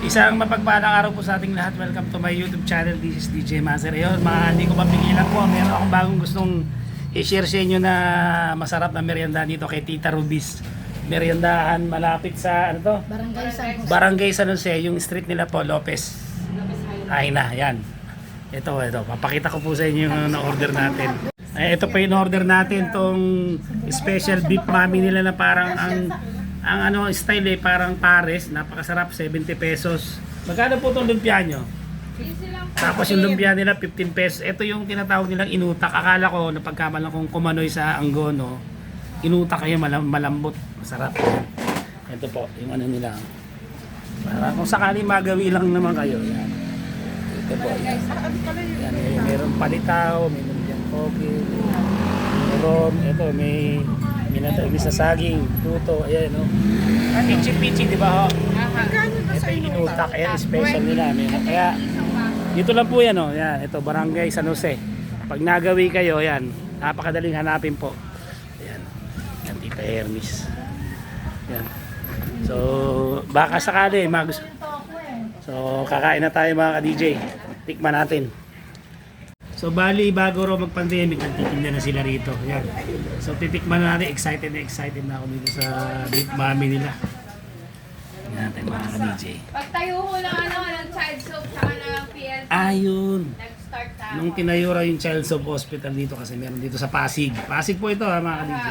Isang mapagpalang araw po sa ating lahat. Welcome to my YouTube channel. This is DJ Master. Ayun, hindi ko mapigilan po. Meron akong bagong gustong i-share sa inyo na masarap na merienda dito kay Tita Rubis. Meriendahan malapit sa ano to? Barangay San Jose. Yung street nila po, Lopez. Ay na, yan. Ito. Papakita ko po sa inyo yung na-order natin. Ay, ito po yung order natin, tong special beef mami nila na parang ang ano style parang pares, napakasarap, 70 pesos. Magkano po itong lumpia nyo? Tapos yung lumpia nila 15 pesos. Ito yung tinatawag nilang inutak. Akala ko napagkamalan kong kumanoy sa Anggono. Inutak kayo, malambot, masarap. Ito po yung ano nila. Para kung sakali magawi lang naman kayo. Yan. Ito po. Yan, mayroong palitaw, may lumpiang poke, meron, ito may minatawag sa saging, luto, ayan, no? Pichi-pichi, di ba, ho? Ito yung inutak, ayan, special nila. Kaya, dito lang po yan, no? Yan, ito, Barangay San Jose. Pag nagawi kayo, yan, napakadaling hanapin po. Ayan, yan, Tita Hermes. Yan. So, baka sakali, So, kakain na tayo mga ka-DJ. Tikman natin. So, bali, bago raw mag-pandemic, nagtitinda na sila rito. Yan. So, titikman na natin. Excited na ako dito sa beef mami nila. Yan natin mga ka-DJ. Pagtayo ko lang ng child soap tsaka ng PLC. Ayun. Nag-start tayo. Nung tinayo raw yung Child Soap Hospital dito kasi meron dito sa Pasig. Pasig po ito ha mga ka-DJ.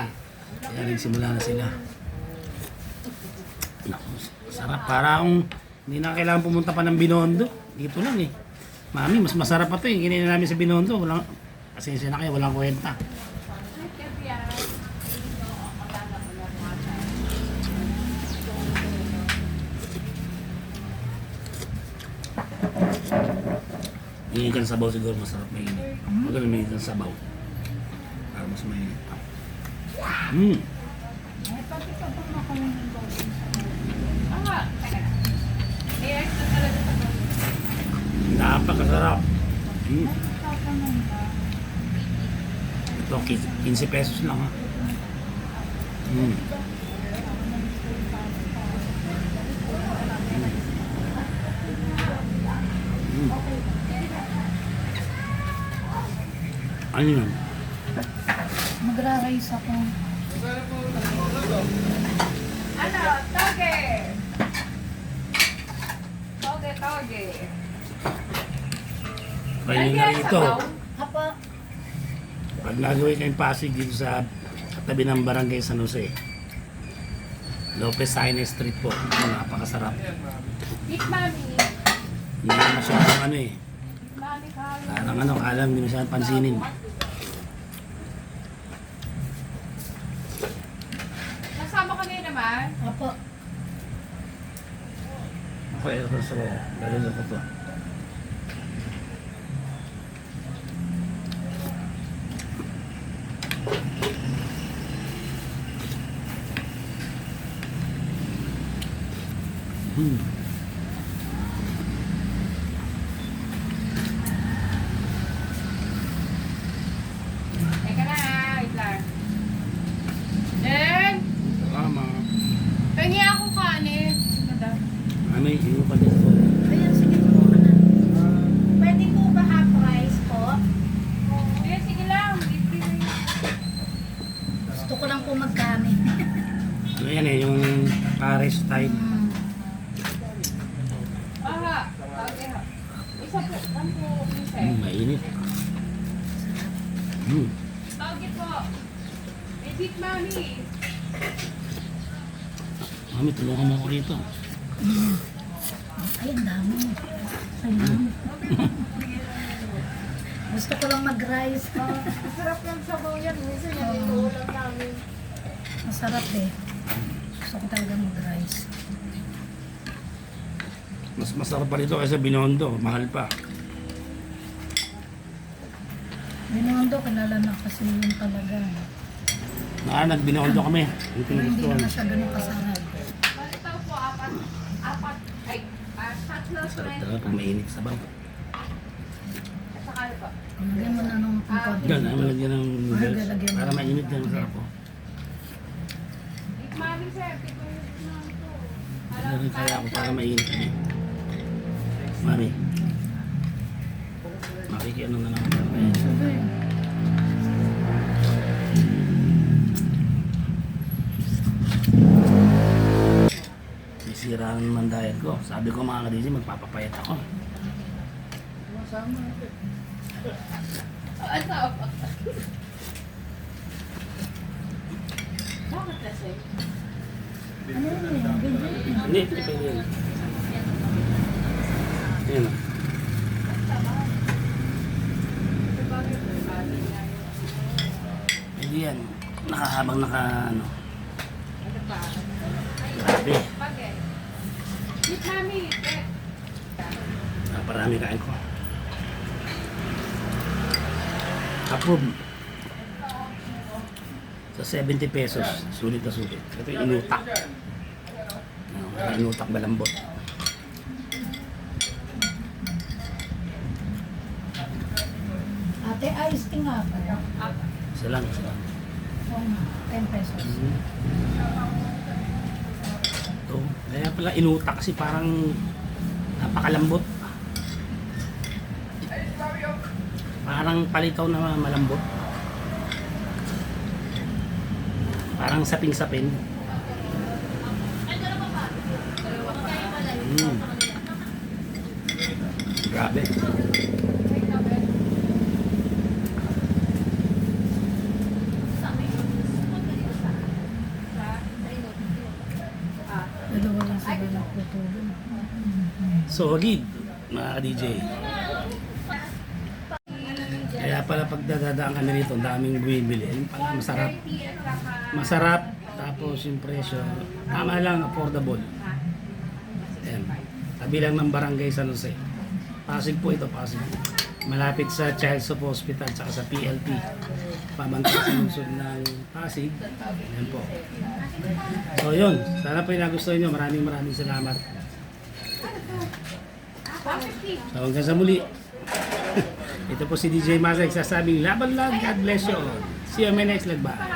Kaya nagsimula na sila. Naku, sarap. Parang hindi na kailangan pumunta pa ng Binondo. Dito lang eh. Mami, mas masarap pa ito eh. Kinain namin sa Binondo. Walang, pasensya na kayo, walang kwenta. Mainit ang sabaw siguro, masarap mainit. Magaling mainit ang sabaw. Para mas mainit pa. Napakasarap. Ito, 15 pesos lang ha. Ano yun? Magra-rice ako. Ano? Toge! Toge. Kainin na rito. Apa, Pag nagawin kayong Pasig dito sa tabi ng Barangay San Jose. Lopez Sainz Street po. Napakasarap. Beef mami. Hindi na masyadong ano eh. Mami kami. Parang ano, alam, hindi masyadong pansinin. Nasama ko na naman. apa. Okay, ito sa galilo ko to. Teka na, wait lang. Then, Tama. pengi ako kanin. Ano yung iyo pa dito? Ayan, sige po ka na. Pwede po ba half rice po? Sige lang. Libre na yun. Gusto ko lang po magkami. Ano yan eh, yung Paris style. Aha. Toge ha. Isa po. Lang po. Isa. Mainit. Toge po. May beef mami. Mami, tulungan mo ako rito. Ay, ang dami. Ayan. Gusto ko lang mag-rice po. Masarap lang sabaw yan. Minsan yan ulam namin. Masarap eh. Gusto ko talaga mag-rice. Mas masarap pa rito kaysa Binondo. Mahal pa. Binondo, kilala na kasi yun talaga. Nag-Binondo kami. Yung Pero hindi pinugustuhan. naman siya ganun kasarap. Ito po, apat. Ay, tatlo. Sarap talaga pag mainit sa bang. Saka ano po. Lagyan mo na nung konti. Yan, ang lagyan ng noodles. Lagyan mo. Para mainit yan, masarap po. Mami sir, tipo yung to. Ano rin kaya ako para mainit. Mami. Makikiano na lang ako. Ayan. May sira ang mandayan ko. Sabi ko mga kadisi, magpapapayat ako. Bakit kasi? Hindi, hindi pwede yan. Ayan o. Hindi yan. Nakahabang ano. Grabe. Bakit? Meet mami. Parami kain ko. Approve. Sa 70 pesos. Sulit na sulit. Ito yung inutak. Inutak balambot. Ate, ayos ka nga ba? Isa lang, isa lang. Oo nga, 10 pesos. Ito. Kaya pala inutak kasi parang napakalambot. Parang palitaw na malambot. Parang sapin-sapin. Grabe. Dalawa lang sa balak ko to. Solid, mga DJ. Kaya pala pag dadadaan kami rito, ang daming bumibili. Ayun pala, masarap. Masarap, tapos yung presyo, tama lang, affordable. Ayan. Tabi lang ng barangay San Jose. Pasig po ito, Pasig. Malapit sa Child's of Hospital, saka sa PLP. Pabantay sa lungsod ng Pasig. Ayan po. So yun, sana po yung nagustuhan nyo. Maraming salamat. So hanggang sa muli. Ito po si DJ Mazek sasabing laban lang, God bless you all. See you on my next vlog. Bye.